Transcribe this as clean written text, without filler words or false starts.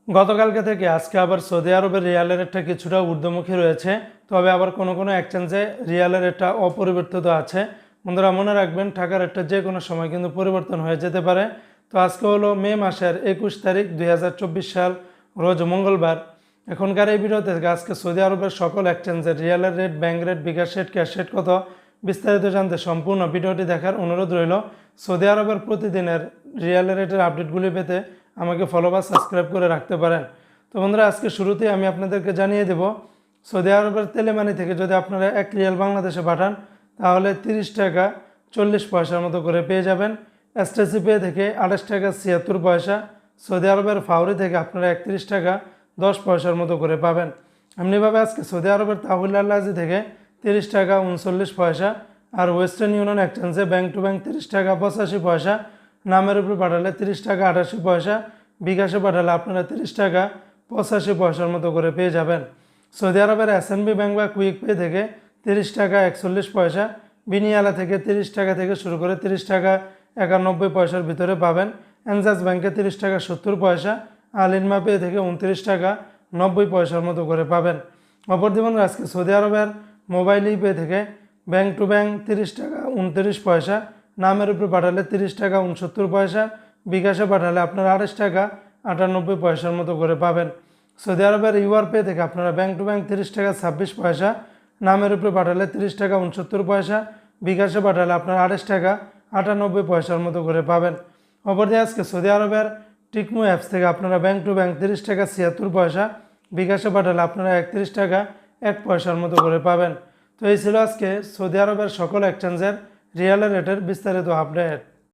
গতকালকে থেকে আজকে আবার সৌদি আরবের রিয়ালের রেটটা কিছুটা ঊর্ধ্বমুখী রয়েছে, তবে আবার কোনো কোনো এক্সচেঞ্জে রিয়ালের রেটটা অপরিবর্তিত আছে। বন্ধুরা মনে রাখবেন, টাকার রেটটা যে কোনো সময় কিন্তু পরিবর্তন হয়ে যেতে পারে। তো আজকে হলো মে মাসের 21 তারিখ 2024 সাল, রোজ মঙ্গলবার। এখনকার এই ভিডিওতে আজকে সৌদি আরবের সকল এক্সচেঞ্জের রিয়ালের রেট, ব্যাংক রেট, বিকাশ রেট, ক্যাশ রেট কত বিস্তারিত জানতে সম্পূর্ণ ভিডিওটি দেখার অনুরোধ রইল। সৌদি আরবের প্রতিদিনের রিয়ালের রেটের আপডেটগুলি পেতে আমাকে ফলো বা সাবস্ক্রাইব করে রাখতে পারেন। তো বন্ধুরা, আজকে শুরুতেই আমি আপনাদেরকে জানিয়ে দেব, সৌদি আরবের তেলেমানি থেকে যদি আপনারা 1 রিয়াল বাংলাদেশে পাঠান তাহলে 30 টাকা 40 পয়সার মতো করে পেয়ে যাবেন। এসটিসি পে থেকে 28 টাকা 76 পয়সা, সৌদি আরবের ফাউরি থেকে আপনারা 31 টাকা 10 পয়সার মতো করে পাবেন। এমনিভাবে আজকে সৌদি আরবের তাহুল আল্লাজি থেকে 30 টাকা 39 পয়সা, আর ওয়েস্টার্ন ইউনিয়ন এক্সচেঞ্জে ব্যাংক টু ব্যাংক 30 টাকা 85 পয়সা, নামের উপর পাঠালে 30 টাকা 88 পয়সা, বিকাশে পাঠালে আপনারা 30 টাকা 85 পয়সার মতো করে পেয়ে যাবেন। সৌদি আরবের এসএনবি ব্যাংক বা কুইক পে থেকে 30 টাকা 41 পয়সা, বিনিয়ালা থেকে 30 টাকা থেকে শুরু করে 30 টাকা 91 পয়সার ভিতরে পাবেন। এনজাস ব্যাংকে 30 টাকা 70 পয়সা, আলিনমা পে থেকে 29 টাকা 90 পয়সার মতো করে পাবেন। অপরদিকে আজকে সৌদি আরবের মোবাইল পে থেকে ব্যাংক টু ব্যাংক 30 টাকা 29 পয়সা, নামের উপরে পাঠালে 30 টাকা 69 পয়সা, বিকাশে পাঠালে আপনারা 28 টাকা 98 পয়সার মতো করে পাবেন। সৌদি আরবের ইউআর পে থেকে আপনারা ব্যাংক টু ব্যাংক 30 টাকা 26 পয়সা, নামের উপরে পাঠালে 30 টাকা 69 পয়সা, বিকাশে পাঠালে আপনারা 28 টাকা 98 পয়সার মতো করে পাবেন। অপরদিকে আজকে সৌদি আরবের টিকমো অ্যাপস থেকে আপনারা ব্যাংক টু ব্যাংক 30 টাকা 76 পয়সা, বিকাশে পাঠালে আপনারা 31 টাকা 1 পয়সার মতো করে পাবেন। তো এই ছিল আজকে সৌদি আরবের সকল এক্সচেঞ্জের রিয়ালের রেটের বিস্তারিত আপডেট।